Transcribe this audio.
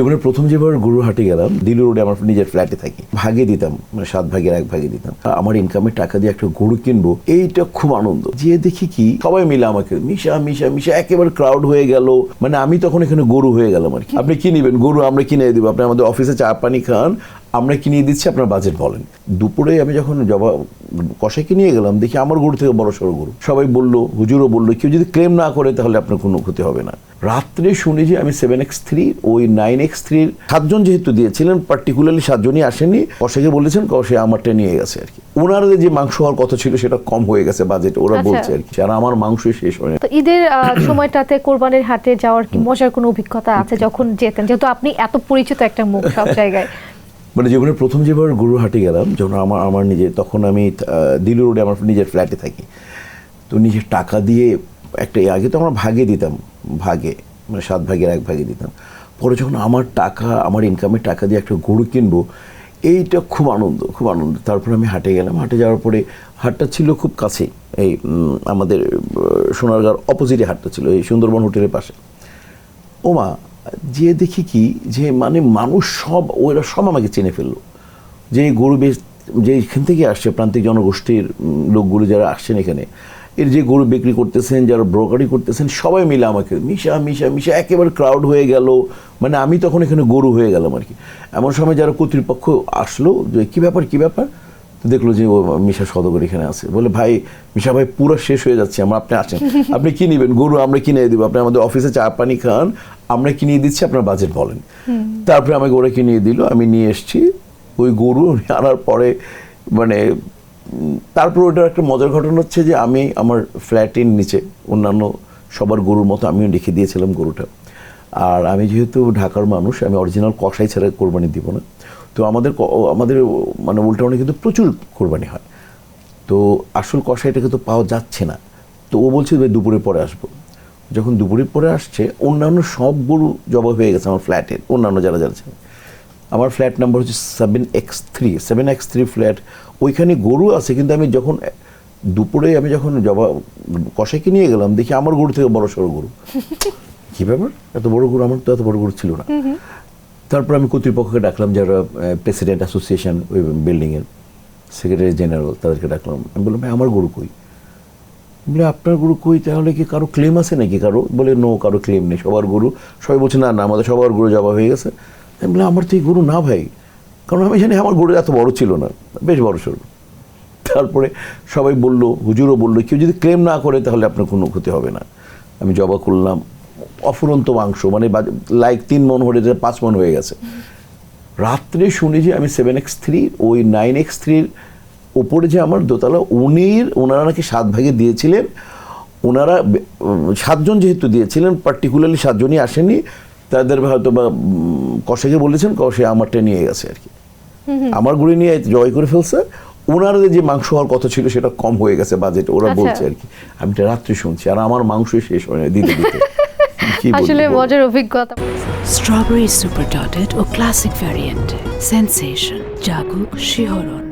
জীবনের প্রথম যেবার গরুহাটে গেলাম, দিলু রোডে আমার নিজের ফ্ল্যাটে থাকি, ভাগে দিতাম, মানে 7 ভাগের 1 ভাগে দিতাম। আমার ইনকামের টাকা দিয়ে একটা গরু কিনবো, এইটা খুব আনন্দ। যে দেখি কি সবাই মিলে আমাকে মিশা মিশা মিশা একেবারে ক্রাউড হয়ে গেল, মানে আমি তখন এখানে গরু হয়ে গেলাম আর কি। আপনি কি নিবেন? গরু আমরা কিনে দিব, আপনি আমাদের অফিসে চা পানি খান, আমরা কিনে দিচ্ছি, আপনার বাজেট বলেন। দুপুরে আমি যখন জবা কষাইকে নিয়ে গেলাম, দেখি আমার গরু থেকে বড় সড়ো গরু। সবাই বললো, হুজুরও বললো, কেউ যদি ক্লেম না করে তাহলে আপনার কোনো ক্ষতি হবে না। রাত্রে শুনি যে আমি 7x3 ওই 9x3 7জন যেহেতু দিয়েছিলেন, পার্টিকুলারলি 7 জনই আসেনি। কষাইকে বলেছেন, কষাই আমারটা নিয়ে গেছে আর কি। ওনাদের যে মাংস হওয়ার কথা ছিল সেটা কম হয়ে গেছে বাজেট, ওরা বলছে আর কি। আর আমার মাংসই শেষ হয়নি। তো ঈদের সময়টাতে কোরবানির হাটে যাওয়ার কি মজার কোনো অভিজ্ঞতা আছে যখন যেতেন, যেহেতু আপনি এত পরিচিত একটা মুখ সব জায়গায়? মানে জীবনের প্রথম যেবার গরুহাটে গেলাম, যখন আমার নিজে, তখন আমি দিলু রোডে আমার নিজের ফ্ল্যাটে থাকি। তো নিজের টাকা দিয়ে একটা, আগে তো আমরা ভাগে দিতাম, ভাগে মানে 7 ভাগের 1 ভাগে দিতাম। পরে যখন আমার টাকা, আমার ইনকামের টাকা দিয়ে একটা গরু কিনবো, এইটা খুব আনন্দ, খুব আনন্দ। তারপর আমি হাটে গেলাম। হাটে যাওয়ার পরে হাটটা ছিল খুব কাছেই, এই আমাদের সোনারগাঁর অপোজিটে হাটটা ছিল, এই সুন্দরবন হোটেলের পাশে। ওমা, যে দেখি কি যে মানে মানুষ সব, ওরা সব আমাকে চিনে ফেললো। যে গরু যে এখান থেকে আসছে, প্রান্তিক জনগোষ্ঠীর লোকগুলো যারা আসছেন এখানে, এর যে গরু বিক্রি করতেছেন, যারা ব্রোকারি করতেছেন, সবাই মিলে আমাকে মিশা মিশা মিশা একেবারে ক্রাউড হয়ে গেল, মানে আমি তখন এখানে গরু হয়ে গেলাম আর কি। এমন সময় যারা কর্তৃপক্ষ আসলো, যে কী ব্যাপার কী ব্যাপার, তো দেখলো যে ও মিশা সদগর এখানে আছে। বলে, ভাই মিশা ভাই পুরো শেষ হয়ে যাচ্ছে, আপনি আসেন, আপনি কি নিবেন? গরু আমরা কিনে দিব, আপনি আমাদের অফিসে চা পানি খান, আমরা কিনে দিচ্ছি, আপনার বাজেট বলেন। তারপরে আমাকে ওরা কিনে দিল, আমি নিয়ে এসছি ওই গরু। আনার পরে মানে তারপর ওটার একটা মজার ঘটনা হচ্ছে যে আমি আমার ফ্ল্যাটের নিচে অন্যান্য সবার গরুর মতো আমিও রেখে দিয়েছিলাম গরুটা। আর আমি যেহেতু ঢাকার মানুষ, আমি অরিজিনাল কষাই ছাড়া কোরবানি দিব না। তো আমাদের মানে উল্টাউনে কিন্তু প্রচুর কোরবানি হয়। তো আসল কষাইটা কিন্তু পাওয়া যাচ্ছে না। তো ও বলছে ভাই দুপুরের পরে আসবো। যখন দুপুরের পরে আসছে, অন্যান্য সব গরু জবাই হয়ে গেছে আমার ফ্ল্যাটের, অন্যান্য যারা যারা ছিল। আমার ফ্ল্যাট নাম্বার হচ্ছে 7x3 ফ্ল্যাট, ওইখানে গরু আছে। কিন্তু আমি যখন দুপুরে আমি যখন কষাইকে নিয়ে গেলাম, দেখি আমার গরু থেকে বড় সড়ো গরু। কী ব্যাপার, এত বড় গরু? আমার তো এত বড় গরু ছিল না। তারপর আমি কর্তৃপক্ষকে ডাকলাম, যারা প্রেসিডেন্ট অ্যাসোসিয়েশন ওই বিল্ডিংয়ের সেক্রেটারি জেনারেল, তাদেরকে ডাকলাম। আমি বললাম, ভাই আমার গরু কই? বলে, আপনার গরু কই? তাহলে কি কারো ক্লেম আছে নাকি কারো? বলে, নো, কারো ক্লেম নেই, সবার গরু। সবাই বলছে, না না, আমাদের সবার গরু জবা হয়ে গেছে। আমি বললাম, আমার তো এই গরু না ভাই, কারণ আমি জানি আমার গরু এত বড় ছিল না, বেশ বড় সড়ো। তারপরে সবাই বললো, হুজুরও বললো, কেউ যদি ক্লেম না করে তাহলে আপনার কোনো ক্ষতি হবে না। আমি জবা করলাম, অফুরন্ত মাংস, মানে লাইক 3 মণ হয়ে 5 মণ হয়ে গেছে। রাত্রে শুনি যে আমি 7x3 ওই 9x3 ওপরে যে আমার দোতলা, ওনারা নাকি 7 ভাগে দিয়েছিলেন। ওনারা 7 জন যেহেতু দিয়েছিলেন, পার্টিকুলারলি 7 জনই আসেনি। তাদের হয়তো বা কষাইকে বলেছেন, কষাই আমারটা নিয়ে গেছে আর কি। আমার গরু নিয়ে জয় করে ফেলছে। ওনাদের যে মাংস হওয়ার কথা ছিল সেটা কম হয়ে গেছে বাজেট, ওরা বলছে আর কি। আমি রাত্রে শুনছি, আর আমার মাংসই শেষ হয় না দিতে দিতে। আসলে মজার অভিজ্ঞতা। স্ট্রবেরি সুপার ডটেড ও ক্লাসিক ভ্যারিয়েন্ট সেন্সেশন জাগুক শিহরণ।